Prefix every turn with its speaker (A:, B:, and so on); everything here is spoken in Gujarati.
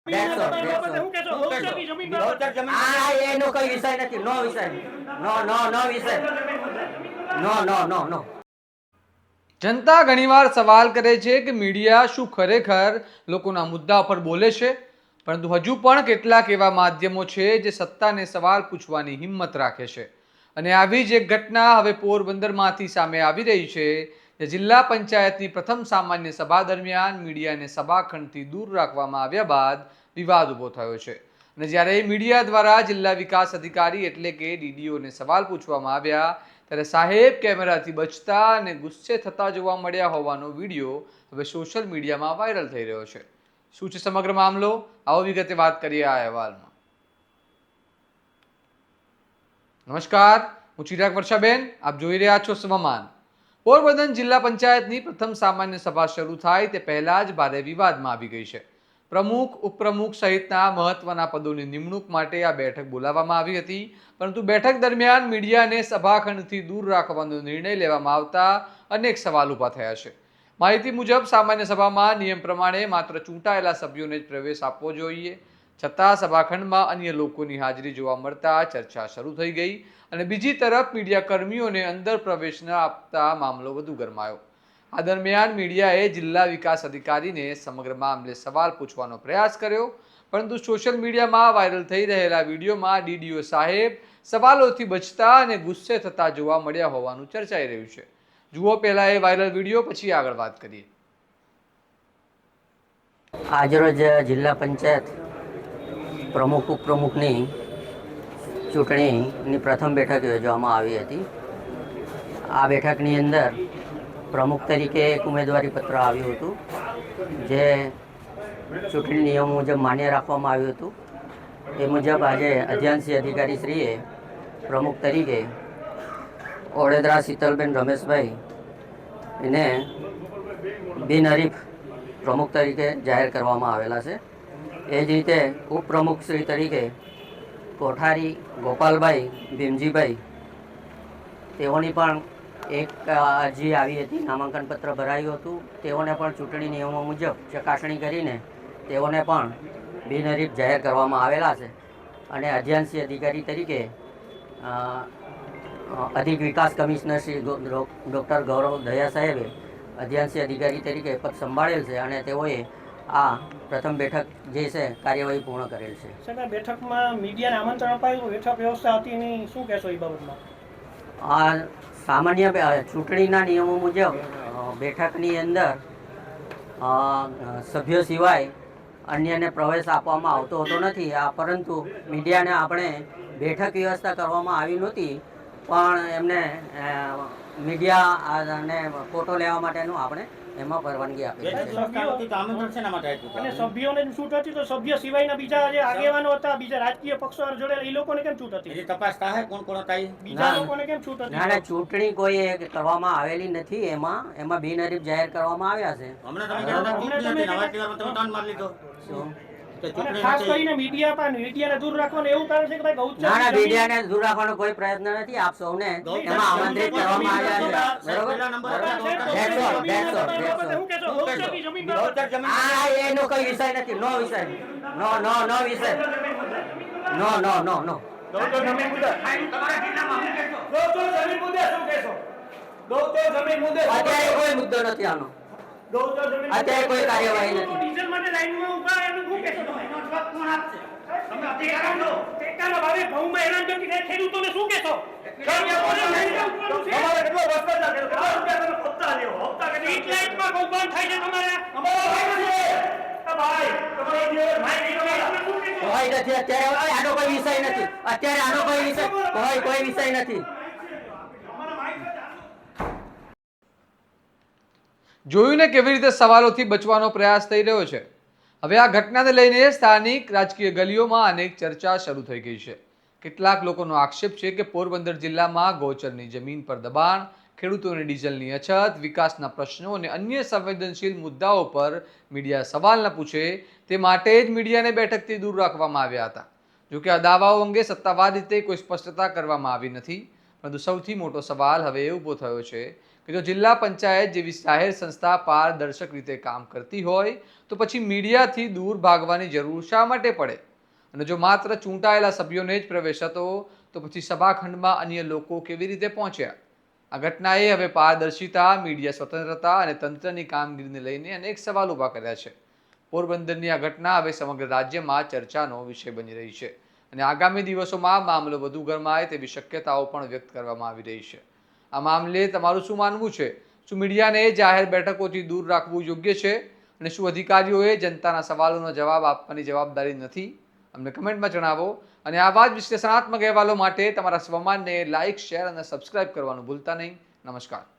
A: That's all, that's all. એનો કઈ વિષય નથી. નો વિષય. નો વિષય. નો.
B: જનતા ઘણીવાર સવાલ કરે છે કે મીડિયા શું ખરેખર લોકોના મુદ્દા પર બોલે છે, પરંતુ હજુ પણ કેટલાક એવા માધ્યમો છે જે સત્તાને સવાલ પૂછવાની હિંમત રાખે છે. અને આવી જ એક ઘટના હવે પોરબંદરમાંથી સામે આવી રહી છે, જે જિલ્લા પંચાયતની પ્રથમ સામાન્ય સભા દરમિયાન મીડિયાને સભાખંડથી દૂર રાખવામાં આવ્યા બાદ વિવાદ ઊભો થયો છે. અને જ્યારે મીડિયા દ્વારા જિલ્લા વિકાસ અધિકારી એટલે કે ડીડીઓને સવાલ પૂછવામાં આવ્યા, ત્યારે સાહેબ કેમેરાથી બચતા અને ગુસ્સે થતા જોવા મળ્યા હોવાનો વિડીયો હવે સોશિયલ મીડિયામાં વાયરલ થઈ રહ્યો છે. શું છે સમગ્ર મામલો? આવો વિગતે વાત કરીએ આ અહેવાલમાં. નમસ્કાર, હું ચિરાગ વર્ષાબેન, આપ જોઈ રહ્યા છો સ્વમાન. પોરબંદર જિલ્લા પંચાયતની પ્રથમ સામાન્ય સભા શરૂ થાય તે પહેલા જ ભારે વિવાદમાં આવી ગઈ છે. પ્રમુખ, ઉપપ્રમુખ સહિતના મહત્વના પદોની નિમણૂક માટે આ બેઠક બોલાવવામાં આવી હતી, પરંતુ બેઠક દરમિયાન મીડિયાને સભાખંડથી દૂર રાખવાનો નિર્ણય લેવામાં આવતા અનેક સવાલ ઊભા થયા છે. માહિતી મુજબ સામાન્ય સભામાં નિયમ પ્રમાણે માત્ર ચૂંટાયેલા સભ્યોને જ પ્રવેશ આપવો જોઈએ, છતાં સભાખંડમાં અન્ય લોકોની હાજરી જોવા મળતા ચર્ચા શરૂ થઈ ગઈ અને બીજી તરફ મીડિયા કર્મીઓને અંદર પ્રવેશ ન આપતા મામલો વધુ ગરમાયો. આ દરમિયાન મીડિયાએ જિલ્લા વિકાસ અધિકારીને સમગ્ર મામલે સવાલ પૂછવાનો પ્રયાસ કર્યો, પરંતુ સોશિયલ મીડિયામાં વાયરલ થઈ રહેલા વિડીયોમાં ડીડીઓ સાહેબ સવાલોથી બચતા અને ગુસ્સે થતા જોવા મળ્યા હોવાનું ચર્ચાઈ રહ્યું છે. જુઓ પહેલા એ વાયરલ વિડીયો, પછી આગળ વાત કરીએ.
A: આજરોજ જિલ્લા પંચાયત પ્રમુખ ઉપપ્રમુખની ચૂંટણીની પ્રથમ બેઠક યોજવામાં આવી હતી. આ બેઠકની અંદર પ્રમુખ તરીકે એક ઉમેદવારી પત્ર આવ્યું હતું, જે ચૂંટણી નિયમો મુજબ માન્ય રાખવામાં આવ્યું હતું. એ મુજબ આજે અધ્યાંશી અધિકારીશ્રીએ પ્રમુખ તરીકે ઓળેદરા શીતલબેન રમેશભાઈ એને બિનહરીફ પ્રમુખ તરીકે જાહેર કરવામાં આવેલા છે. એ જ રીતે ઉપપ્રમુખ શ્રી તરીકે કોઠારી ગોપાલભાઈ ભીમજીભાઈ, તેઓની પણ એક અરજી આવી હતી, નામાંકન પત્ર ભરાયું હતું. તેઓને પણ ચૂંટણી નિયમો મુજબ ચકાસણી કરીને તેઓને પણ બિનહરીફ જાહેર કરવામાં આવેલા છે. અને અધ્યાંશી અધિકારી તરીકે અધિક વિકાસ કમિશનર શ્રી ડૉક્ટર ગૌરવ દયા સાહેબે અધ્યાંશી અધિકારી તરીકે પદ સંભાળેલ છે અને તેઓએ આ પ્રથમ બેઠક જે છે કાર્યવાહી પૂર્ણ કરેલ છે.
C: સાહેબ, બેઠકમાં મીડિયાને આમંત્રણ અપાયું, બેઠક વ્યવસ્થા હતી નહીં, શું કહેશો એ બાબતમાં?
A: આ સામાન્ય ચૂંટણીના નિયમો મુજબ બેઠકની અંદર સભ્યો સિવાય અન્યને પ્રવેશ આપવામાં આવતો હોતો નથી. પરંતુ મીડિયાને આપણે બેઠક વ્યવસ્થા કરવામાં આવી નહોતી, પણ એમને મીડિયાને ફોટો લેવા માટેનું આપણે એમાં પરવાનગી આપી છે.
C: અને સભ્યોને છૂટ હતી, તો સભ્ય સિવાયના બીજા જે આગેવાનો હતા, બીજા રાજકીય પક્ષો જોડેલા, એ લોકોને કેમ છૂટ હતી?
D: તપાસ થાય કોણ કોણ હતા
C: બીજા લોકોને કેમ છૂટ હતી?
A: ના, ચૂંટણી કોઈ કરવામાં આવેલી નથી. એમાં બિનહરીફ જાહેર કરવામાં આવ્યા છે.
C: ખાસ કરીને મીડિયાને દૂર રાખવાનું એવું કારણ છે કે ભાઈ ગૌચર
A: ના, મીડિયાને દૂર રાખવાનો કોઈ પ્રયત્ન નથી. આપ સૌને એમાં આમંત્રિત કરવામાં આવ્યા છે. બરોબર? એનો કોઈ વિષય નથી. નો વિષય. નો વિષય. નો. અત્યારે કોઈ મુદ્દો નથી આનો. અત્યારે કોઈ કાર્યવાહી નથી.
C: ડીઝલ માટે લાઈનમાં ઊભા એનું શું કહેશો તમે? કોણ આપશે? તમે ટેકાના ભાવે ઘઉંમાં હેરાન કરતી ખેડૂતોને શું કહેશો?
A: આનો કોઈ વિષય નથી. અત્યારે આનો કોઈ વિષય નથી.
B: જોયું ને કેવી રીતે સવાલોથી બચવાનો પ્રયાસ થઈ રહ્યો છે. હવે આ ઘટનાને લઈને સ્થાનિક રાજકીય ગલીઓમાં અનેક ચર્ચા શરૂ થઈ ગઈ છે. કેટલાક લોકોનો આક્ષેપ છે કે પોરબંદર જિલ્લામાં ગૌચરની જમીન પર દબાણ, ખેડૂતોને ડીઝલની અછત, વિકાસના પ્રશ્નો અને અન્ય સંવેદનશીલ મુદ્દાઓ પર મીડિયા સવાલ ન પૂછે તે માટે જ મીડિયાને બેઠકથી દૂર રાખવામાં આવ્યા હતા. જોકે આ દાવાઓ અંગે સત્તાવાર રીતે કોઈ સ્પષ્ટતા કરવામાં આવી નથી, પરંતુ સૌથી મોટો સવાલ હવે એ ઊભો થયો છે કે જો જિલ્લા પંચાયત જેવી જાહેર સંસ્થા પારદર્શક રીતે કામ કરતી હોય તો પછી મીડિયાથી દૂર ભાગવાની જરૂર શા માટે પડે? અને જો માત્ર ચૂંટાયેલા સભ્યોને જ પ્રવેશ હતો તો પછી સભાખંડમાં અન્ય લોકો કેવી રીતે પહોંચ્યા? આ ઘટનાએ હવે પારદર્શિતા, મીડિયા સ્વતંત્રતા અને તંત્રની કામગીરીને લઈને અનેક સવાલ ઊભા કર્યા છે. પોરબંદરની આ ઘટના હવે સમગ્ર રાજ્યમાં ચર્ચાનો વિષય બની રહી છે અને આગામી દિવસોમાં મામલો વધુ ગરમાય તેવી શક્યતાઓ પણ વ્યક્ત કરવામાં આવી રહી છે. આ મામલે તમારું શું માનવું છે? શું મીડિયાને જાહેર બેઠકોથી દૂર રાખવું યોગ્ય છે? અને શું અધિકારીઓએ જનતાના સવાલોનો જવાબ આપવાની જવાબદારી નથી? અમને કમેન્ટમાં જણાવો અને આવા જ વિશ્લેષણાત્મક અહેવાલો માટે તમારા સ્વમાનને લાઇક, શેર અને સબસ્ક્રાઇબ કરવાનું ભૂલતા નહીં. નમસ્કાર.